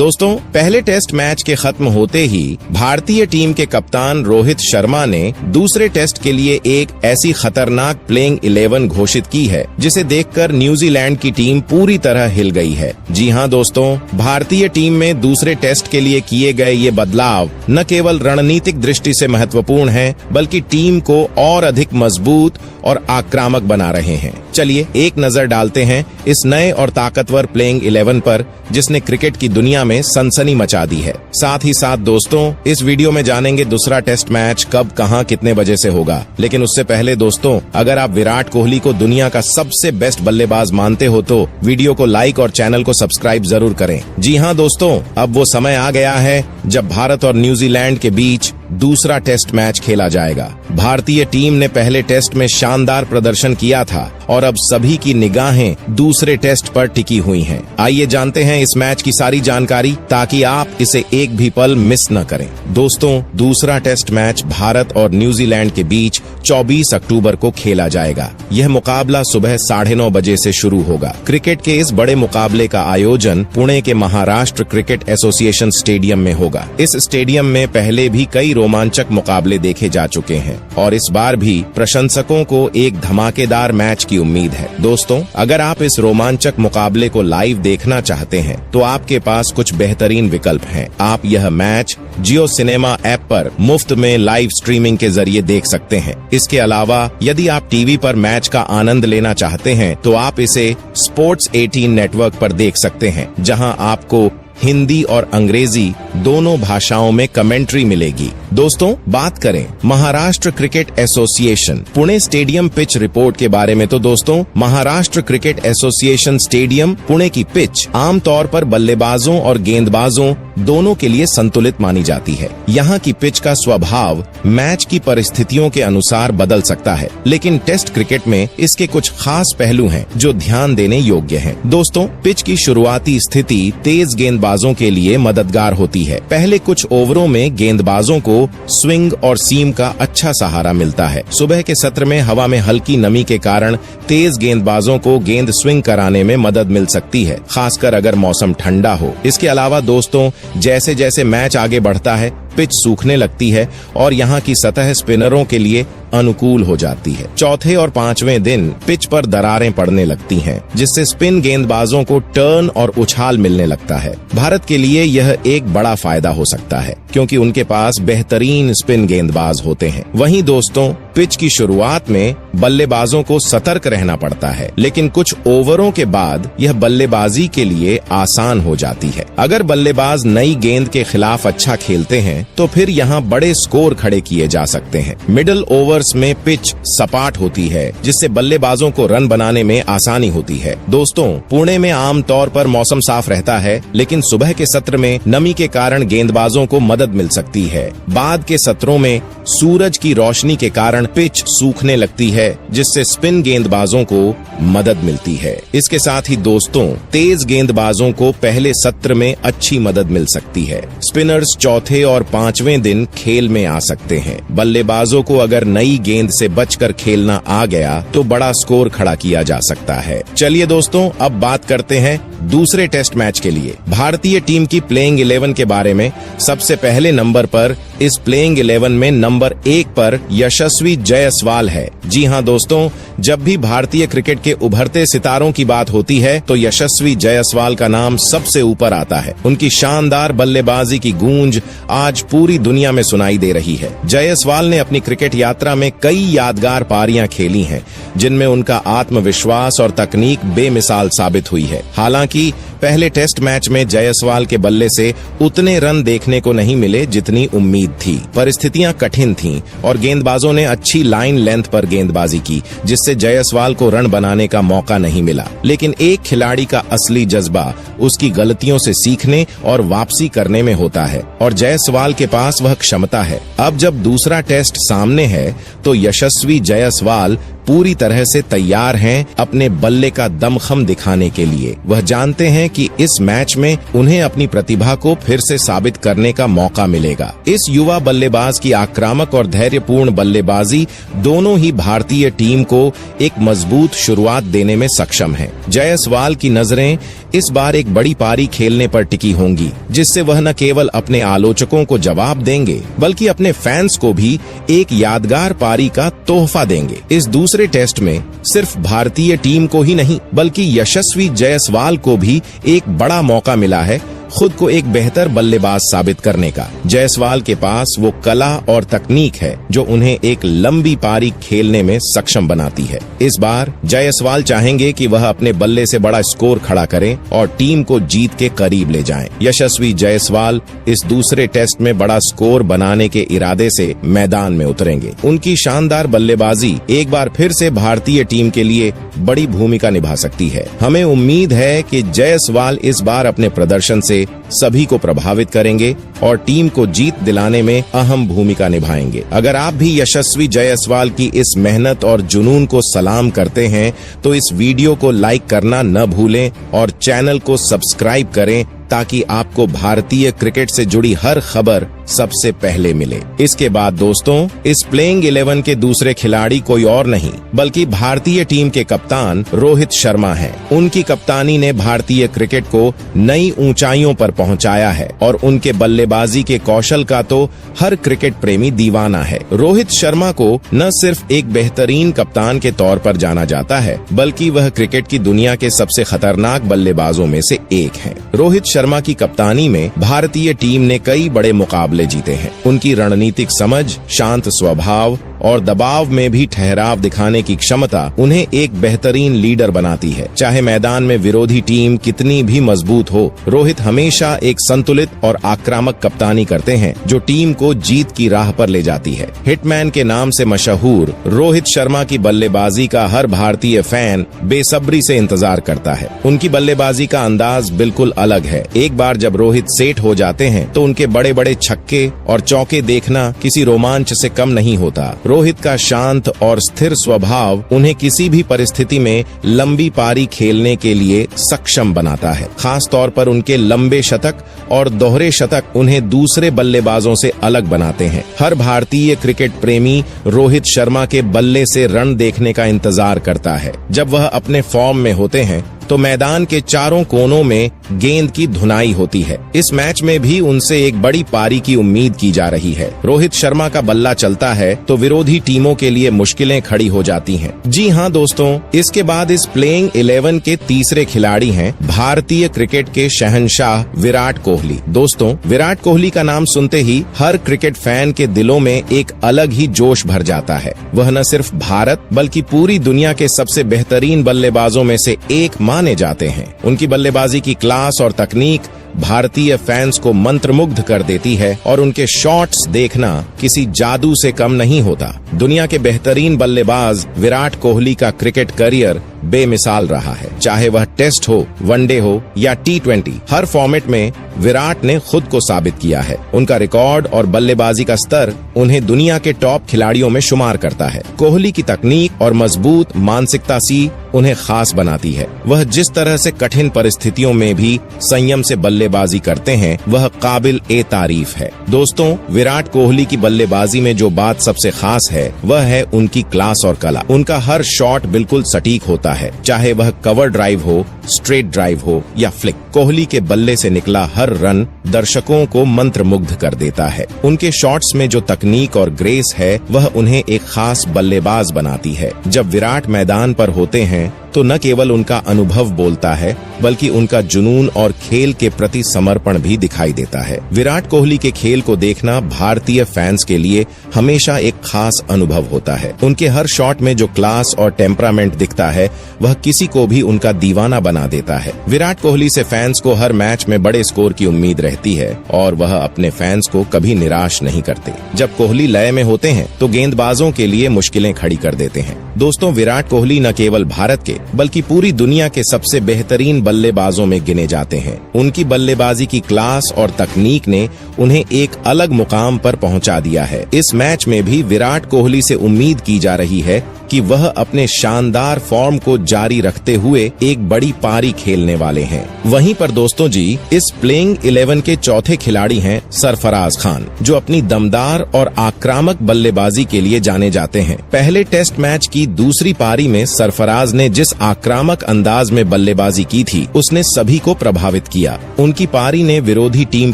दोस्तों, पहले test match के खत्म होते ही भारतीय टीम के कप्तान रोहित शर्मा ने दूसरे टेस्ट के लिए एक ऐसी खतरनाक प्लेइंग 11 घोषित की है जिसे देखकर न्यूजीलैंड की टीम पूरी तरह हिल गई है। जी हां दोस्तों, भारतीय टीम में दूसरे टेस्ट के लिए किए गए ये बदलाव न केवल रणनीतिक दृष्टि से महत्वपूर्ण है, बल्कि टीम को और अधिक मजबूत और आक्रामक बना रहे हैं। चलिए एक नजर डालते हैं इस नए और ताकतवर प्लेइंग 11 पर, जिसने क्रिकेट की दुनिया में सनसनी मचा दी है। साथ ही साथ दोस्तों, इस वीडियो में जानेंगे दूसरा टेस्ट मैच कब, कहां, कितने बजे से होगा। लेकिन उससे पहले दोस्तों, अगर आप विराट कोहली को दुनिया का सबसे बेस्ट बल्लेबाज मानते हो तो वीडियो को लाइक और चैनल को सब्सक्राइब जरूर करें। जी हां दोस्तों, अब वो समय आ गया है जब भारत और न्यूजीलैंड के बीच दूसरा टेस्ट मैच खेला जाएगा। भारतीय टीम ने पहले टेस्ट में शानदार प्रदर्शन किया था और अब सभी की निगाहें दूसरे टेस्ट पर टिकी हुई हैं। आइए जानते हैं इस मैच की सारी जानकारी, ताकि आप इसे एक भी पल मिस न करें। दोस्तों, दूसरा टेस्ट मैच भारत और न्यूजीलैंड के बीच 24 अक्टूबर को खेला जाएगा। यह मुकाबला सुबह 9:30 बजे से शुरू होगा। क्रिकेट के इस बड़े मुकाबले का आयोजन पुणे के महाराष्ट्र क्रिकेट एसोसिएशन स्टेडियम में होगा। इस स्टेडियम में पहले भी कई रोमांचक मुकाबले देखे जा चुके हैं और इस बार भी प्रशंसकों को एक धमाकेदार मैच की उम्मीद है। दोस्तों, अगर आप इस रोमांचक मुकाबले को लाइव देखना चाहते हैं तो आपके पास कुछ बेहतरीन विकल्प हैं। आप यह मैच जियो सिनेमा ऐप पर मुफ्त में लाइव स्ट्रीमिंग के जरिए देख सकते हैं। इसके अलावा यदि आप टीवी पर मैच का आनंद लेना चाहते हैं तो आप इसे स्पोर्ट्स 18 नेटवर्क पर देख सकते हैं, जहां आपको हिंदी और अंग्रेजी दोनों भाषाओं में कमेंट्री मिलेगी। दोस्तों, बात करें Maharashtra cricket association Pune stadium pitch report के बारे में तो दोस्तों, Maharashtra cricket association stadium Pune की पिच आमतौर पर बल्लेबाजों और गेंदबाजों दोनों के लिए संतुलित मानी जाती है। यहाँ की पिच का स्वभाव मैच की परिस्थितियों के अनुसार बदल सकता है, लेकिन टेस्ट क्रिकेट में इसके कुछ खास पहलू हैं जो ध्यान देने योग्य हैं। दोस्तों, पिच की शुरुआती स्थिति तेज गेंदबाजों के लिए मददगार होती है। पहले कुछ ओवरों में गेंदबाजों को स्विंग और सीम का अच्छा सहारा मिलता है। सुबह के सत्र में हवा में हल्की नमी के कारण तेज गेंदबाजों को गेंद स्विंग कराने में मदद मिल सकती है, खासकर अगर मौसम ठंडा हो। इसके अलावा दोस्तों, जैसे जैसे मैच आगे बढ़ता है पिच सूखने लगती है और यहाँ की सतह स्पिनरों के लिए अनुकूल हो जाती है। चौथे और पांचवें दिन पिच पर दरारें पड़ने लगती हैं, जिससे स्पिन गेंदबाजों को टर्न और उछाल मिलने लगता है। भारत के लिए यह एक बड़ा फायदा हो सकता है, क्योंकि उनके पास बेहतरीन स्पिन गेंदबाज होते हैं। वहीं दोस्तों, पिच की शुरुआत में बल्लेबाजों को सतर्क रहना पड़ता है, लेकिन कुछ ओवरों के बाद यह बल्लेबाजी के लिए आसान हो जाती है। अगर बल्लेबाज नई गेंद के खिलाफ अच्छा खेलते हैं तो फिर यहाँ बड़े स्कोर खड़े किए जा सकते हैं। मिडिल ओवर्स में पिच सपाट होती है, जिससे बल्लेबाजों को रन बनाने में आसानी होती है। दोस्तों, पुणे में आमतौर पर मौसम साफ रहता है, लेकिन सुबह के सत्र में नमी के कारण गेंदबाजों को मदद मिल सकती है। बाद के सत्रों में सूरज की रोशनी के कारण पिच सूखने लगती है, जिससे स्पिन गेंदबाजों को मदद मिलती है। इसके साथ ही दोस्तों, तेज गेंदबाजों को पहले सत्र में अच्छी मदद मिल सकती है। स्पिनर्स चौथे और पांचवें दिन खेल में आ सकते हैं। बल्लेबाजों को अगर नई गेंद से बचकर खेलना आ गया तो बड़ा स्कोर खड़ा किया जा सकता है। चलिए दोस्तों, अब बात करते हैं दूसरे टेस्ट मैच के लिए भारतीय टीम की प्लेइंग 11 के बारे में। सबसे पहले नंबर पर इस प्लेइंग 11 में नंबर 1 पर यशस्वी जायसवाल है। जी हां दोस्तों, जब भी भारतीय क्रिकेट के उभरते सितारों की बात होती है तो यशस्वी जायसवाल का नाम सबसे ऊपर आता है। उनकी शानदार बल्लेबाजी की गूंज आज पूरी दुनिया में सुनाई दे रही है। जायसवाल ने अपनी क्रिकेट यात्रा में कई यादगार पारियां खेली हैं, जिनमें उनका आत्मविश्वास और तकनीक बेमिसाल साबित हुई है। हालांकि पहले टेस्ट मैच में जायसवाल के बल्ले से उतने रन देखने को नहीं मिले जितनी उम्मीद थी। परिस्थितियां कठिन थीं और गेंदबाजों ने अच्छी लाइन लेंथ पर गेंदबाजी की, जिससे जायसवाल को रन बनाने का मौका नहीं मिला। लेकिन एक खिलाड़ी का असली जज्बा उसकी गलतियों से सीखने और वापसी करने में होता है, और जायसवाल के पास वह क्षमता है। अब जब दूसरा टेस्ट सामने है तो यशस्वी जायसवाल पूरी तरह से तैयार हैं अपने बल्ले का दमखम दिखाने के लिए। वह जानते हैं कि इस मैच में उन्हें अपनी प्रतिभा को फिर से साबित करने का मौका मिलेगा। इस युवा बल्लेबाज की आक्रामक और धैर्यपूर्ण बल्लेबाजी दोनों ही भारतीय टीम को एक मजबूत शुरुआत देने में सक्षम है। जायसवाल की नजरें इस बार एक बड़ी पारी खेलने पर टिकी होंगी, जिससे वह न केवल अपने आलोचकों को जवाब देंगे बल्कि अपने फैंस को भी एक यादगार पारी का तोहफा देंगे। इस दूसरे टेस्ट में सिर्फ भारतीय टीम को ही नहीं बल्कि यशस्वी जायसवाल को भी एक बड़ा मौका मिला है खुद को एक बेहतर बल्लेबाज साबित करने का। जायसवाल के पास वो कला और तकनीक है जो उन्हें एक लंबी पारी खेलने में सक्षम बनाती है। इस बार जायसवाल चाहेंगे कि वह अपने बल्ले से बड़ा स्कोर खड़ा करें और टीम को जीत के करीब ले जाएं। यशस्वी जायसवाल इस दूसरे टेस्ट में बड़ा स्कोर बनाने के इरादे से मैदान में उतरेंगे। उनकी शानदार बल्लेबाजी एक बार फिर से भारतीय टीम के लिए बड़ी भूमिका निभा सकती है। हमें उम्मीद है कि जायसवाल इस बार अपने प्रदर्शन से सभी को प्रभावित करेंगे और टीम को जीत दिलाने में अहम भूमिका निभाएंगे। अगर आप भी यशस्वी जायसवाल की इस मेहनत और जुनून को सलाम करते हैं तो इस वीडियो को लाइक करना न भूलें और चैनल को सब्सक्राइब करें ताकि आपको भारतीय क्रिकेट से जुड़ी हर खबर सबसे पहले मिले। इसके बाद दोस्तों, इस प्लेइंग 11 के दूसरे खिलाड़ी कोई और नहीं बल्कि भारतीय टीम के कप्तान रोहित शर्मा हैं। उनकी कप्तानी ने भारतीय क्रिकेट को नई ऊंचाइयों पर पहुंचाया है और उनके बल्लेबाजी के कौशल का तो हर क्रिकेट प्रेमी दीवाना है। रोहित शर्मा को न सिर्फ एक बेहतरीन कप्तान के तौर पर जाना जाता है बल्कि वह क्रिकेट की दुनिया के सबसे खतरनाक बल्लेबाजों में से एक हैं। रोहित शर्मा की कप्तानी में भारतीय टीम ने कई बड़े मुकाबले जीते हैं। उनकी रणनीतिक समझ, शांत स्वभाव और दबाव में भी ठहराव दिखाने की क्षमता उन्हें एक बेहतरीन लीडर बनाती है। चाहे मैदान में विरोधी टीम कितनी भी मजबूत हो, रोहित हमेशा एक संतुलित और आक्रामक कप्तानी करते हैं जो टीम को जीत की राह पर ले जाती है। हिटमैन के नाम से मशहूर रोहित शर्मा की बल्लेबाजी का हर भारतीय फैन बेसब्री से इंतजार करता है। उनकी बल्लेबाजी का अंदाज बिल्कुल अलग है। एक बार जब रोहित सेट हो जाते हैं तो उनके बड़े बड़े छक्के और चौके देखना किसी रोमांच से कम नहीं होता। रोहित का शांत और स्थिर स्वभाव उन्हें किसी भी परिस्थिति में लंबी पारी खेलने के लिए सक्षम बनाता है। खास तौर पर उनके लंबे शतक और दोहरे शतक उन्हें दूसरे बल्लेबाजों से अलग बनाते हैं। हर भारतीय क्रिकेट प्रेमी रोहित शर्मा के बल्ले से रन देखने का इंतजार करता है। जब वह अपने फॉर्म में होते हैं तो मैदान के चारों कोनों में गेंद की धुनाई होती है। इस मैच में भी उनसे एक बड़ी पारी की उम्मीद की जा रही है। रोहित शर्मा का बल्ला चलता है तो विरोधी टीमों के लिए मुश्किलें खड़ी हो जाती हैं। जी हाँ दोस्तों, इसके बाद इस प्लेइंग 11 के तीसरे खिलाड़ी हैं भारतीय क्रिकेट के शहंशाह विराट कोहली। दोस्तों, विराट कोहली का नाम सुनते ही हर क्रिकेट फैन के दिलों में एक अलग ही जोश भर जाता है। वह न सिर्फ भारत बल्कि पूरी दुनिया के सबसे बेहतरीन बल्लेबाजों में से एक माने जाते हैं। उनकी बल्लेबाजी की क्लास और तकनीक भारतीय फैंस को मंत्रमुग्ध कर देती है और उनके शॉट्स देखना किसी जादू से कम नहीं होता। दुनिया के बेहतरीन बल्लेबाज विराट कोहली का क्रिकेट करियर बेमिसाल रहा है। चाहे वह टेस्ट हो, वनडे हो या T20, हर फॉर्मेट में विराट ने खुद को साबित किया है। उनका रिकॉर्ड और बल्लेबाजी का स्तर उन्हें दुनिया के टॉप खिलाड़ियों में शुमार करता है। कोहली की तकनीक और मजबूत मानसिकता सी उन्हें खास बनाती है। वह जिस तरह से कठिन परिस्थितियों में भी संयम से बल्लेबाजी करते हैं, वह काबिल ए तारीफ है। दोस्तों, विराट कोहली की बल्लेबाजी में जो बात सबसे खास है वह है उनकी क्लास और कला। उनका हर शॉट बिल्कुल सटीक होता है, चाहे वह कवर ड्राइव हो, स्ट्रेट ड्राइव हो या फ्लिक। कोहली के बल्ले से निकला हर रन दर्शकों को मंत्रमुग्ध कर देता है। उनके शॉट्स में जो तकनीक और ग्रेस है वह उन्हें एक खास बल्लेबाज बनाती है। जब विराट मैदान पर होते हैं तो न केवल उनका अनुभव बोलता है बल्कि उनका जुनून और खेल के प्रति समर्पण भी दिखाई देता है। विराट कोहली के खेल को देखना भारतीय फैंस के लिए हमेशा एक खास अनुभव होता है। उनके हर शॉट में जो क्लास और टेम्परामेंट दिखता है वह किसी को भी उनका दीवाना बना देता है। विराट कोहली से फैंस को हर मैच में बड़े स्कोर की उम्मीद रहती है और वह अपने फैंस को कभी निराश नहीं करते। जब कोहली लय में होते हैं तो गेंदबाजों के लिए मुश्किलें खड़ी कर देते हैं। दोस्तों, विराट कोहली न केवल भारत के बल्कि पूरी दुनिया के सबसे बेहतरीन बल्लेबाजों में गिने जाते हैं। उनकी बल्लेबाजी की क्लास और तकनीक ने उन्हें एक अलग मुकाम पर पहुंचा दिया है। इस मैच में भी विराट कोहली से उम्मीद की जा रही है कि वह अपने शानदार फॉर्म को जारी रखते हुए एक बड़ी पारी खेलने वाले हैं। वहीं पर दोस्तों जी, इस प्लेइंग 11 के चौथे खिलाड़ी हैं सरफराज खान, जो अपनी दमदार और आक्रामक बल्लेबाजी के लिए जाने जाते हैं। पहले टेस्ट मैच की दूसरी पारी में सरफराज ने जिस आक्रामक अंदाज में बल्लेबाजी की थी, उसने सभी को प्रभावित किया। उनकी पारी ने विरोधी टीम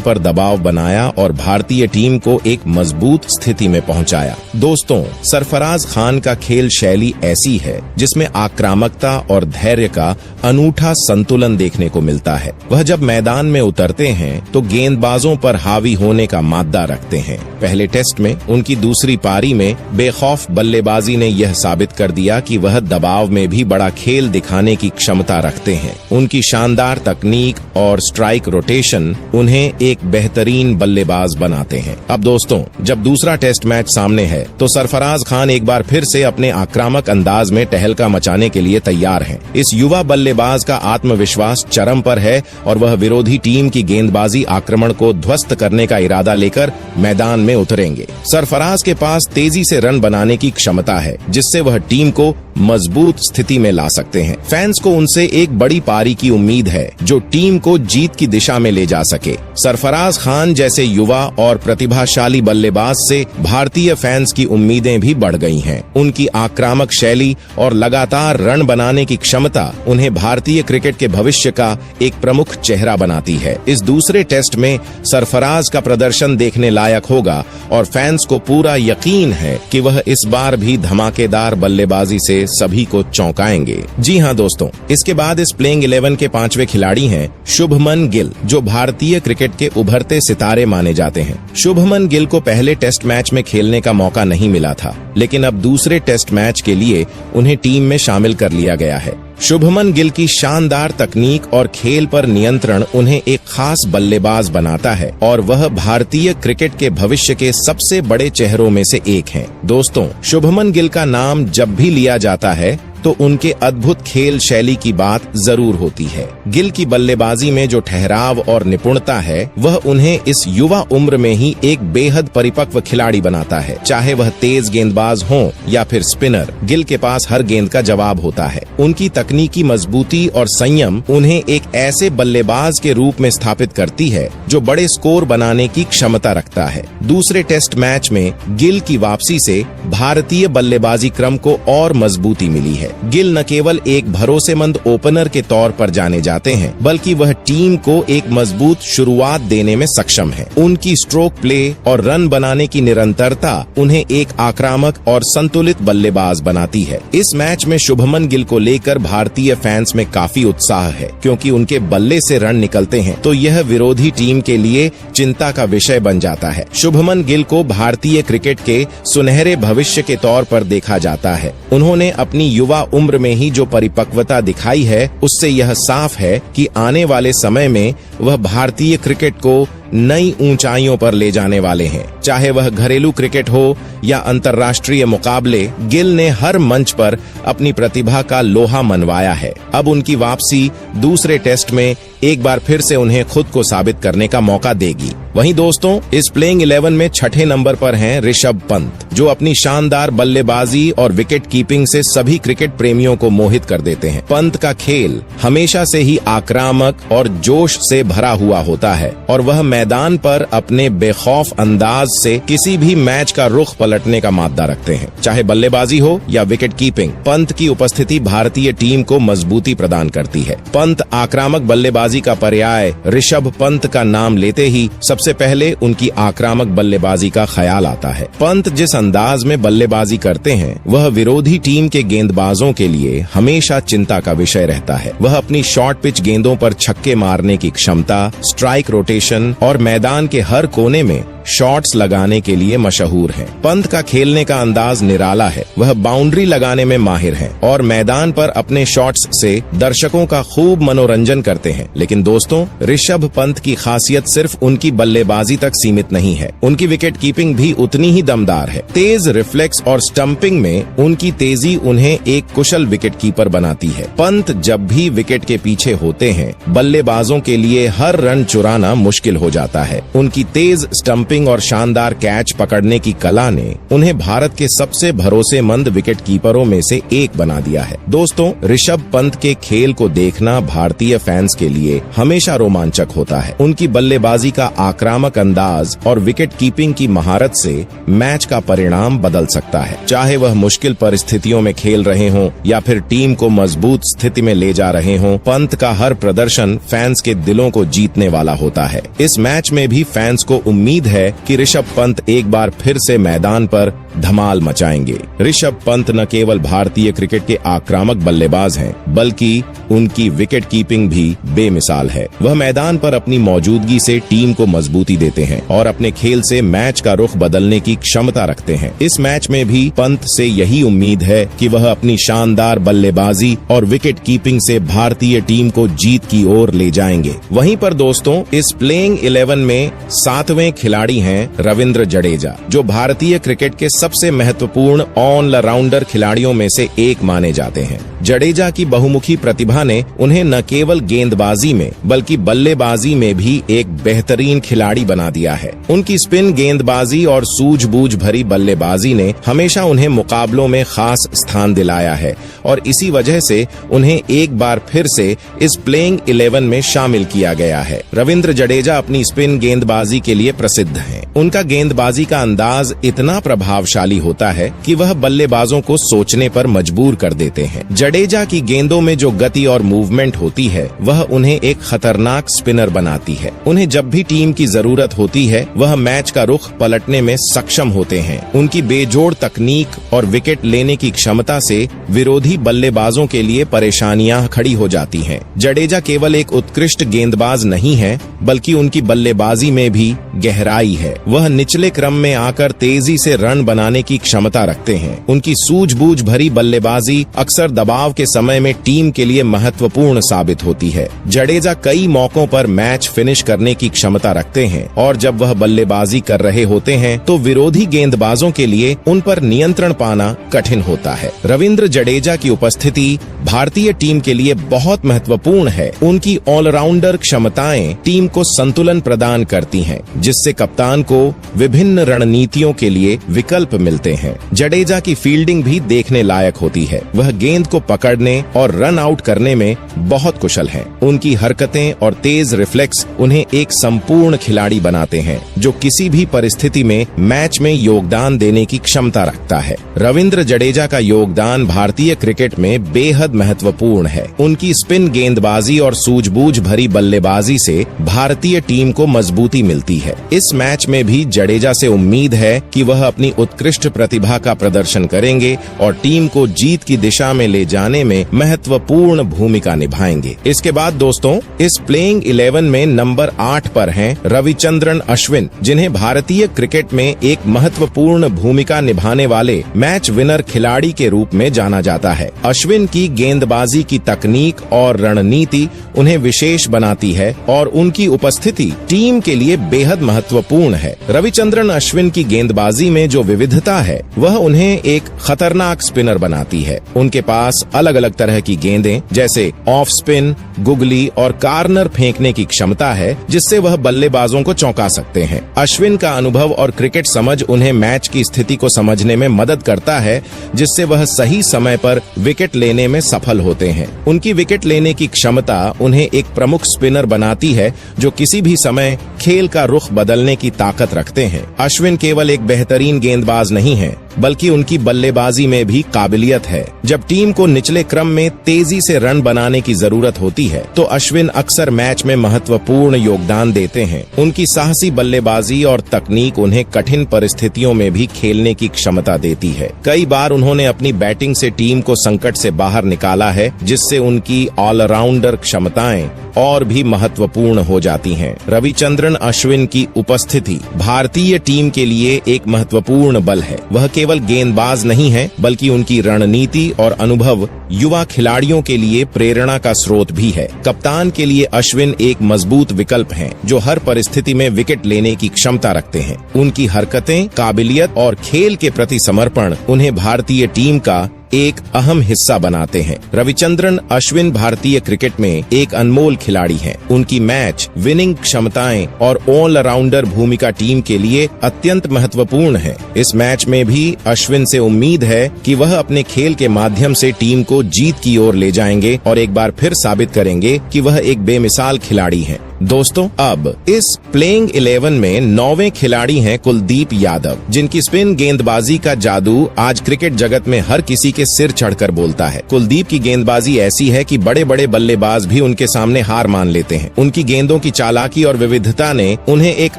पर दबाव बनाया और भारतीय टीम को एक मजबूत स्थिति में पहुंचाया। दोस्तों, सरफराज खान का खेल शैली ऐसी है जिसमें आक्रामकता और धैर्य का अनूठा संतुलन देखने को मिलता है। वह जब मैदान में उतरते हैं तो गेंदबाजों पर हावी होने का माद्दा रखते हैं। पहले टेस्ट में उनकी दूसरी पारी में बेखौफ बल्लेबाजी ने यह साबित कर दिया कि वह दबाव में भी बड़ा खेल दिखाने की क्षमता रखते हैं। उनकी शानदार तकनीक और स्ट्राइक रोटेशन उन्हें एक बेहतरीन बल्लेबाज बनाते हैं। अब दोस्तों, जब दूसरा टेस्ट मैच सामने है तो सरफराज खान एक बार फिर से अपने आक्रामक अंदाज में तहलका मचाने के लिए तैयार हैं। इस युवा बल्लेबाज का आत्मविश्वास चरम पर है और वह विरोधी टीम की गेंदबाजी आक्रमण को ध्वस्त करने का इरादा लेकर मैदान में उतरेंगे। सरफराज के पास तेजी से रन बनाने की क्षमता है, जिससे वह टीम को मजबूत स्थिति में ला सकते हैं। फैंस को उनसे एक बड़ी पारी की उम्मीद है जो टीम को जीत की दिशा में ले जा सके। सरफराज खान जैसे युवा और प्रतिभाशाली बल्लेबाज से भारतीय फैंस की उम्मीदें भी बढ़ गई हैं। उनकी आक्रामक शैली और लगातार रन बनाने की क्षमता उन्हें भारतीय क्रिकेट के भविष्य का एक प्रमुख चेहरा बनाती है। इस दूसरे टेस्ट में सरफराज का प्रदर्शन देखने लायक होगा और फैंस को पूरा यकीन है कि वह इस बार भी धमाकेदार बल्लेबाजी से सभी को चौंकाएंगे। जी हां दोस्तों, इसके बाद इस प्लेइंग 11 के 5वें खिलाड़ी हैं शुभमन गिल, जो भारतीय क्रिकेट के उभरते सितारे माने जाते हैं। शुभमन गिल को पहले टेस्ट मैच में खेलने का मौका नहीं मिला था, लेकिन अब दूसरे टेस्ट मैच के लिए उन्हें टीम में शामिल कर लिया गया है। शुभमन गिल की शानदार तकनीक और खेल पर नियंत्रण उन्हें एक खास बल्लेबाज बनाता है और वह भारतीय क्रिकेट के भविष्य के सबसे बड़े चेहरों में से एक हैं। दोस्तों, शुभमन गिल का नाम जब भी लिया जाता है तो उनके अद्भुत खेल शैली की बात जरूर होती है। गिल की बल्लेबाजी में जो ठहराव और निपुणता है, वह उन्हें इस युवा उम्र में ही एक बेहद परिपक्व खिलाड़ी बनाता है। चाहे वह तेज गेंदबाज हो या फिर स्पिनर, गिल के पास हर गेंद का जवाब होता है। उनकी तकनीकी मजबूती और संयम उन्हें एक ऐसे बल्लेबाज के रूप में स्थापित करती है जो बड़े स्कोर बनाने की क्षमता रखता है। दूसरे टेस्ट मैच में गिल की वापसी से भारतीय बल्लेबाजी क्रम को और मजबूती मिली है। गिल न केवल एक भरोसेमंद ओपनर के तौर पर जाने जाते हैं, बल्कि वह टीम को एक मजबूत शुरुआत देने में सक्षम है। उनकी स्ट्रोक प्ले और रन बनाने की निरंतरता उन्हें एक आक्रामक और संतुलित बल्लेबाज बनाती है। इस मैच में शुभमन गिल को लेकर भारतीय फैंस में काफी उत्साह है, क्योंकि उनके बल्ले से रन निकलते हैं तो यह विरोधी टीम के लिए चिंता का विषय बन जाता है। शुभमन गिल को भारतीय क्रिकेट के सुनहरे भविष्य के तौर पर देखा जाता है। उन्होंने अपनी युवा उम्र में ही जो परिपक्वता दिखाई है, उससे यह साफ है कि आने वाले समय में वह भारतीय क्रिकेट को नई ऊंचाइयों पर ले जाने वाले हैं। चाहे वह घरेलू क्रिकेट हो या अंतर्राष्ट्रीय मुकाबले, गिल ने हर मंच पर अपनी प्रतिभा का लोहा मनवाया है। अब उनकी वापसी दूसरे टेस्ट में एक बार फिर से उन्हें खुद को साबित करने का मौका देगी। वहीं दोस्तों, इस प्लेइंग 11 में छठे नंबर पर हैं ऋषभ पंत, जो अपनी शानदार बल्लेबाजी और विकेट कीपिंग से सभी क्रिकेट प्रेमियों को मोहित कर देते हैं। पंत का खेल हमेशा से ही आक्रामक और जोश से भरा हुआ होता है और वह मैदान पर अपने बेखौफ अंदाज से किसी भी मैच का रुख पलटने का माद्दा रखते हैं। चाहे बल्लेबाजी हो या विकेट कीपिंग, पंत की उपस्थिति भारतीय टीम को मजबूती प्रदान करती है। पंत आक्रामक बल्लेबाजी का पर्याय ऋषभ पंत का नाम लेते ही सबसे पहले उनकी आक्रामक बल्लेबाजी का ख्याल आता है। पंत जिस अंदाज में बल्लेबाजी करते हैं, वह विरोधी टीम के गेंदबाजों के लिए हमेशा चिंता का विषय रहता है। वह अपनी शॉर्ट पिच गेंदों पर छक्के मारने की क्षमता, स्ट्राइक रोटेशन और मैदान के हर कोने में शॉट्स लगाने के लिए मशहूर हैं। पंत का खेलने का अंदाज निराला है, वह बाउंड्री लगाने में माहिर हैं और मैदान पर अपने शॉट्स से दर्शकों का खूब मनोरंजन करते हैं। लेकिन दोस्तों, ऋषभ पंत की खासियत सिर्फ उनकी बल्लेबाजी तक सीमित नहीं है, उनकी विकेट कीपिंग भी उतनी ही दमदार है। तेज रिफ्लेक्स और स्टंपिंग में उनकी तेजी उन्हें एक कुशल विकेट कीपर बनाती है। पंत जब भी विकेट के पीछे होते हैं, बल्लेबाजों के लिए हर रन चुराना मुश्किल हो जाता है। उनकी तेज स्टंपिंग और शानदार कैच पकड़ने की कला ने उन्हें भारत के सबसे भरोसेमंद विकेट कीपरों में से एक बना दिया है। दोस्तों, ऋषभ पंत के खेल को देखना भारतीय फैंस के लिए हमेशा रोमांचक होता है। उनकी बल्लेबाजी का आक्रामक अंदाज और विकेट कीपिंग की महारत से मैच का परिणाम बदल सकता है। चाहे वह मुश्किल परिस्थितियों में खेल रहे हों या फिर टीम को मजबूत स्थिति में ले जा रहे हों, पंत का हर प्रदर्शन फैंस के दिलों को जीतने वाला होता है। इस मैच में भी फैंस को उम्मीद है कि ऋषभ पंत एक बार फिर से मैदान पर धमाल मचाएंगे। ऋषभ पंत न केवल भारतीय क्रिकेट के आक्रामक बल्लेबाज हैं, बल्कि उनकी विकेट कीपिंग भी बेमिसाल है। वह मैदान पर अपनी मौजूदगी से टीम को मजबूती देते हैं और अपने खेल से मैच का रुख बदलने की क्षमता रखते हैं। इस मैच में भी पंत से यही उम्मीद है कि वह अपनी शानदार बल्लेबाजी और विकेट कीपिंग से भारतीय टीम को जीत की ओर ले जाएंगे। वहीं पर दोस्तों, इस प्लेइंग 11 में 7वें खिलाड़ी हैं रविंद्र जडेजा, जो भारतीय क्रिकेट के सबसे महत्वपूर्ण ऑलराउंडर खिलाड़ियों में से एक माने जाते हैं। जडेजा की बहुमुखी प्रतिभा ने उन्हें न केवल गेंदबाजी में बल्कि बल्लेबाजी में भी एक बेहतरीन खिलाड़ी बना दिया है। उनकी स्पिन गेंदबाजी और सूझबूझ भरी बल्लेबाजी ने हमेशा उन्हें मुकाबलों में खास स्थान दिलाया है और इसी वजह से उन्हें एक बार फिर से इस प्लेइंग 11 में शामिल किया गया है। रविंद्र जडेजा अपनी स्पिन गेंदबाजी के लिए प्रसिद्ध हैं। उनका गेंदबाजी का अंदाज इतना प्रभावशाली होता है कि वह बल्लेबाजों को सोचने पर मजबूर कर देते हैं। जडेजा की गेंदों में जो गति और मूवमेंट होती है, वह उन्हें एक खतरनाक स्पिनर बनाती है। उन्हें जब भी टीम की जरूरत होती है, वह मैच का रुख पलटने में सक्षम होते हैं। उनकी बेजोड़ तकनीक और विकेट लेने की क्षमता से विरोधी बल्लेबाजों के लिए परेशानियां खड़ी हो जाती हैं। जडेजा केवल एक उत्कृष्ट गेंदबाज नहीं है, बल्कि उनकी बल्लेबाजी में भी गहराई है। वह निचले क्रम में आकर तेजी से रन बनाने की क्षमता रखते हैं। उनकी सूझबूझ भरी बल्लेबाजी अक्सर दबाव के समय में टीम के लिए महत्वपूर्ण साबित होती है। जडेजा कई मौकों पर मैच फिनिश करने की क्षमता रखते हैं और जब वह बल्लेबाजी कर रहे होते हैं तो विरोधी गेंदबाजों के लिए उन पर नियंत्रण पाना कठिन होता है। रविंद्र जडेजा की उपस्थिति भारतीय टीम के लिए बहुत महत्वपूर्ण है। उनकी ऑलराउंडर क्षमताएं टीम को संतुलन प्रदान करती हैं, जिससे कप्तान को विभिन्न रणनीतियों के लिए विकल्प मिलते हैं। जडेजा की फील्डिंग भी देखने लायक होती है। वह गेंद को पकड़ने और रन आउट करने में बहुत कुशल हैं। उनकी हरकतें और तेज रिफ्लेक्स उन्हें एक संपूर्ण खिलाड़ी बनाते हैं, जो किसी भी परिस्थिति में मैच में योगदान देने की क्षमता रखता है। रविंद्र जडेजा का योगदान भारतीय क्रिकेट में बेहद महत्वपूर्ण है। उनकी स्पिन गेंदबाजी और सूझबूझ भरी बल्लेबाजी से भारतीय टीम को मजबूती मिलती है। इस मैच में भी जडेजा से उम्मीद है कि वह अपनी उत्कृष्ट प्रतिभा का प्रदर्शन करेंगे और टीम को जीत की दिशा में ले जाने में महत्वपूर्ण भूमिका निभाएंगे। इसके बाद दोस्तों, इस प्लेइंग 11 में नंबर 8 पर हैं रविचंद्रन अश्विन, जिन्हें भारतीय क्रिकेट में एक महत्वपूर्ण भूमिका निभाने वाले मैच विनर खिलाड़ी के रूप में जाना जाता है। अश्विन की गेंदबाजी की तकनीक और रणनीति उन्हें विशेष बनाती है और उनकी उपस्थिति टीम के लिए बेहद महत्वपूर्ण है। रविचंद्रन अश्विन की गेंदबाजी में जो विविधता है, वह उन्हें एक खतरनाक स्पिनर बनाती है। उनके पास अलग अलग तरह की गेंदें जैसे ऑफ स्पिन, गुगली और कार्नर फेंकने की क्षमता है, जिससे वह बल्लेबाजों को चौंका सकते हैं। अश्विन का अनुभव और क्रिकेट समझ उन्हें मैच की स्थिति को समझने में मदद करता है, जिससे वह सही समय पर विकेट लेने में सफल होते हैं। उनकी विकेट लेने की क्षमता उन्हें एक प्रमुख स्पिनर बनाती है, जो किसी भी समय खेल का रुख बदलने की ताकत रखते हैं। अश्विन केवल एक बेहतरीन गेंदबाज नहीं है, बल्कि उनकी बल्लेबाजी में भी काबिलियत है। जब टीम को निचले क्रम में तेजी से रन बनाने की जरूरत होती है तो अश्विन अक्सर मैच में महत्वपूर्ण योगदान देते हैं। उनकी साहसी बल्लेबाजी और तकनीक उन्हें कठिन परिस्थितियों में भी खेलने की क्षमता देती है। कई बार उन्होंने अपनी बैटिंग से टीम को संकट से बाहर निकाला है, जिससे उनकी ऑलराउंडर क्षमताएं और भी महत्वपूर्ण हो जाती हैं। रविचंद्रन अश्विन की उपस्थिति भारतीय टीम के लिए एक महत्वपूर्ण बल है। वह केवल गेंदबाज नहीं है, बल्कि उनकी रणनीति और अनुभव युवा खिलाड़ियों के लिए प्रेरणा का स्रोत भी है। कप्तान के लिए अश्विन एक मजबूत विकल्प हैं, जो हर परिस्थिति में विकेट लेने की क्षमता रखते हैं। उनकी हरकतें, काबिलियत और खेल के प्रति समर्पण उन्हें भारतीय टीम का एक अहम हिस्सा बनाते हैं। रविचंद्रन अश्विन भारतीय क्रिकेट में एक अनमोल खिलाड़ी हैं। उनकी मैच विनिंग क्षमताएं और ऑलराउंडर भूमिका टीम के लिए अत्यंत महत्वपूर्ण है। इस मैच में भी अश्विन से उम्मीद है कि वह अपने खेल के माध्यम से टीम को जीत की ओर ले जाएंगे और एक बार फिर साबित करेंगे कि वह एक बेमिसाल खिलाड़ी हैं। दोस्तों, अब इस प्लेइंग 11 में 9वें खिलाड़ी हैं कुलदीप यादव, जिनकी स्पिन गेंदबाजी का जादू आज क्रिकेट जगत में हर किसी के सिर चढ़कर बोलता है। कुलदीप की गेंदबाजी ऐसी है कि बड़े बड़े बल्लेबाज भी उनके सामने हार मान लेते हैं। उनकी गेंदों की चालाकी और विविधता ने उन्हें एक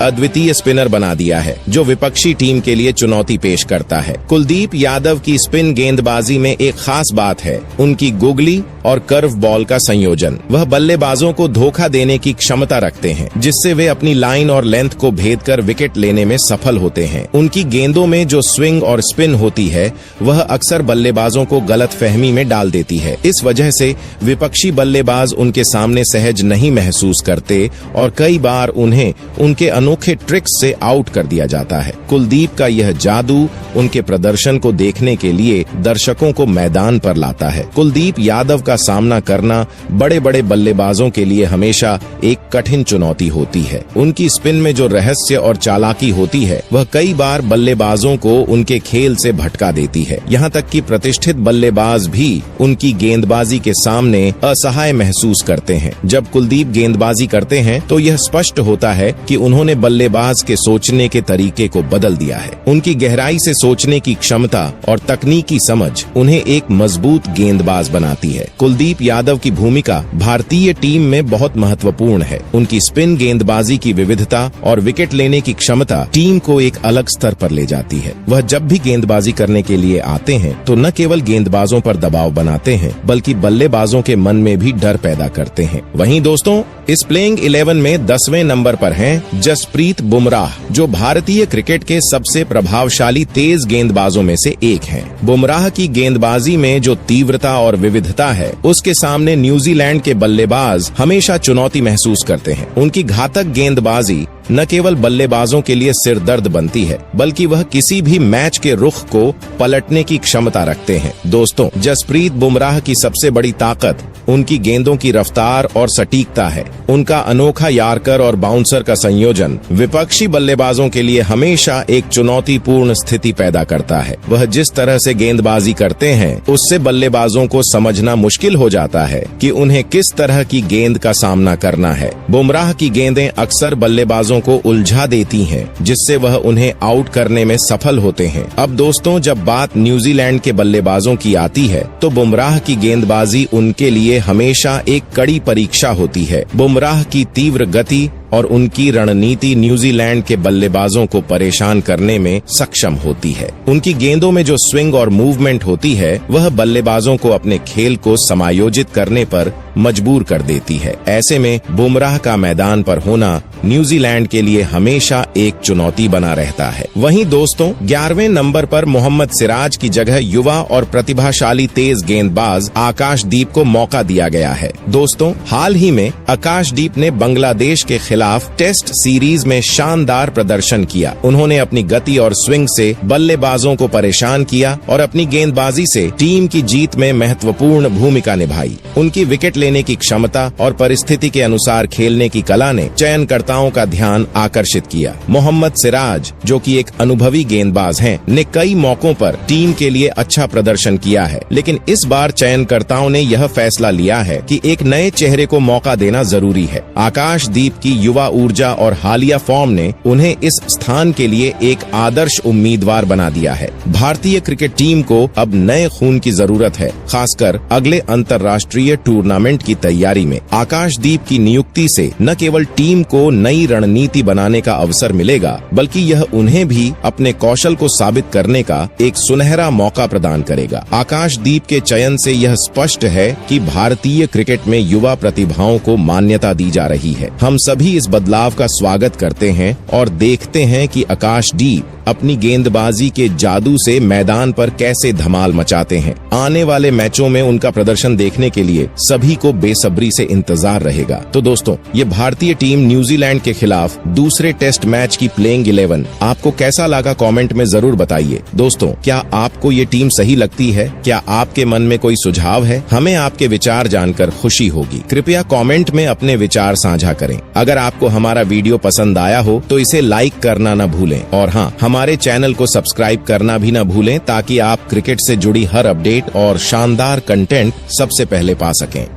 अद्वितीय स्पिनर बना दिया है, जो विपक्षी टीम के लिए चुनौती पेश करता है। कुलदीप यादव की स्पिन गेंदबाजी में एक खास बात है उनकी गुगली और कर्व बॉल का संयोजन। वह बल्लेबाजों को धोखा देने की क्षमता रखते हैं, जिससे वे अपनी लाइन और लेंथ को भेद कर विकेट लेने में सफल होते हैं। उनकी गेंदों में जो स्विंग और स्पिन होती है, वह अक्सर बल्लेबाजों को गलतफहमी में डाल देती है। इस वजह से विपक्षी बल्लेबाज उनके सामने सहज नहीं महसूस करते और कई बार उन्हें उनके अनोखे ट्रिक्स से आउट कर दिया जाता है। कुलदीप का यह जादू उनके प्रदर्शन को देखने के लिए दर्शकों को मैदान पर लाता है। कुलदीप यादव का सामना करना बड़े बड़े बल्लेबाजों के लिए हमेशा एक कठिन चुनौती होती है। उनकी स्पिन में जो रहस्य और चालाकी होती है, वह कई बार बल्लेबाजों को उनके खेल से भटका देती है। यहाँ तक कि प्रतिष्ठित बल्लेबाज भी उनकी गेंदबाजी के सामने असहाय महसूस करते हैं। जब कुलदीप गेंदबाजी करते हैं तो यह स्पष्ट होता है कि उन्होंने बल्लेबाज के सोचने के तरीके को बदल दिया है। उनकी गहराई से सोचने की क्षमता और तकनीकी समझ उन्हें एक मजबूत गेंदबाज बनाती है। कुलदीप यादव की भूमिका भारतीय टीम में बहुत महत्वपूर्ण है। उनकी स्पिन गेंदबाजी की विविधता और विकेट लेने की क्षमता टीम को एक अलग स्तर पर ले जाती है। वह जब भी गेंदबाजी करने के लिए आते हैं तो न केवल गेंदबाजों पर दबाव बनाते हैं, बल्कि बल्लेबाजों के मन में भी डर पैदा करते हैं। वहीं दोस्तों, इस प्लेइंग 11 में 10वें नंबर पर हैं जसप्रीत बुमराह, जो भारतीय क्रिकेट के सबसे प्रभावशाली तेज गेंदबाजों में से एक हैं। बुमराह की गेंदबाजी में जो तीव्रता और विविधता है, उसके सामने न्यूजीलैंड के बल्लेबाज हमेशा चुनौती महसूस करते हैं। उनकी घातक गेंदबाजी न केवल बल्लेबाजों के लिए सिरदर्द बनती है, बल्कि वह किसी भी मैच के रुख को पलटने की क्षमता रखते हैं। दोस्तों, जसप्रीत बुमराह की सबसे बड़ी ताकत उनकी गेंदों की रफ्तार और सटीकता है। उनका अनोखा यार्कर और बाउंसर का संयोजन विपक्षी बल्लेबाजों के लिए हमेशा एक चुनौतीपूर्ण स्थिति पैदा करता है। वह जिस तरह से गेंदबाजी करते हैं, उससे बल्लेबाजों को समझना मुश्किल हो जाता है कि उन्हें किस तरह की गेंद का सामना करना है। बुमराह की गेंदें अक्सर बल्लेबाजों को उलझा देती हैं, जिससे वह उन्हें आउट करने में सफल होते हैं। अब दोस्तों, जब बात न्यूजीलैंड के बल्लेबाजों की आती है, तो बुमराह की गेंदबाजी उनके लिए हमेशा एक कड़ी परीक्षा होती है। बुमराह की तीव्र गति और उनकी रणनीति न्यूजीलैंड के बल्लेबाजों को परेशान करने में सक्षम होती है। उनकी गेंदों में जो स्विंग और मूवमेंट होती है, वह बल्लेबाजों को अपने खेल को समायोजित करने पर मजबूर कर देती है। ऐसे में बुमराह का मैदान पर होना न्यूजीलैंड के लिए हमेशा एक चुनौती बना रहता है। वहीं दोस्तों, 11वें नंबर पर मोहम्मद सिराज की जगह युवा और प्रतिभाशाली तेज गेंदबाज आकाशदीप को मौका दिया गया है। दोस्तों, हाल ही में आकाशदीप ने बांग्लादेश के खिलाफ टेस्ट सीरीज में शानदार प्रदर्शन किया। उन्होंने अपनी गति और स्विंग से बल्लेबाजों को परेशान किया और अपनी गेंदबाजी से टीम की जीत में महत्वपूर्ण भूमिका निभाई। उनकी विकेट लेने की क्षमता और परिस्थिति के अनुसार खेलने की कला ने चयनकर्ताओं का ध्यान आकर्षित किया। मोहम्मद सिराज, जो कि एक अनुभवी गेंदबाज हैं, ने कई मौकों पर टीम के लिए अच्छा प्रदर्शन किया है, लेकिन इस बार चयनकर्ताओं ने यह फैसला लिया है कि एक नए चेहरे को मौका देना जरूरी है। आकाशदीप की युवा ऊर्जा और हालिया फॉर्म ने उन्हें इस स्थान के लिए एक आदर्श उम्मीदवार बना दिया है। भारतीय क्रिकेट टीम को अब नए खून की जरूरत है, खासकर अगले अंतर्राष्ट्रीय टूर्नामेंट की तैयारी में। आकाशदीप की नियुक्ति से न केवल टीम को नई रणनीति बनाने का अवसर मिलेगा, बल्कि यह उन्हें भी अपने कौशल को साबित करने का एक सुनहरा मौका प्रदान करेगा। आकाशदीप के चयन से यह स्पष्ट है कि भारतीय क्रिकेट में युवा प्रतिभाओं को मान्यता दी जा रही है। हम सभी इस बदलाव का स्वागत करते हैं और देखते हैं कि आकाशदीप अपनी गेंदबाजी के जादू से मैदान पर कैसे धमाल मचाते हैं। आने वाले मैचों में उनका प्रदर्शन देखने के लिए सभी को बेसब्री से इंतजार रहेगा। तो दोस्तों, ये भारतीय टीम न्यूजीलैंड के खिलाफ दूसरे टेस्ट मैच की प्लेइंग 11 आपको कैसा लगा कमेंट में जरूर बताइए। दोस्तों, क्या आपको ये टीम सही लगती है? क्या आपके मन में कोई सुझाव है? हमें आपके विचार जानकर खुशी होगी। कृपया कमेंट में अपने विचार साझा करें। अगर आपको हमारा वीडियो पसंद आया हो तो इसे लाइक करना न भूलें और हाँ, हमारे चैनल को सब्सक्राइब करना भी न भूलें ताकि आप क्रिकेट से जुड़ी हर अपडेट और शानदार कंटेंट सबसे पहले पा सकें।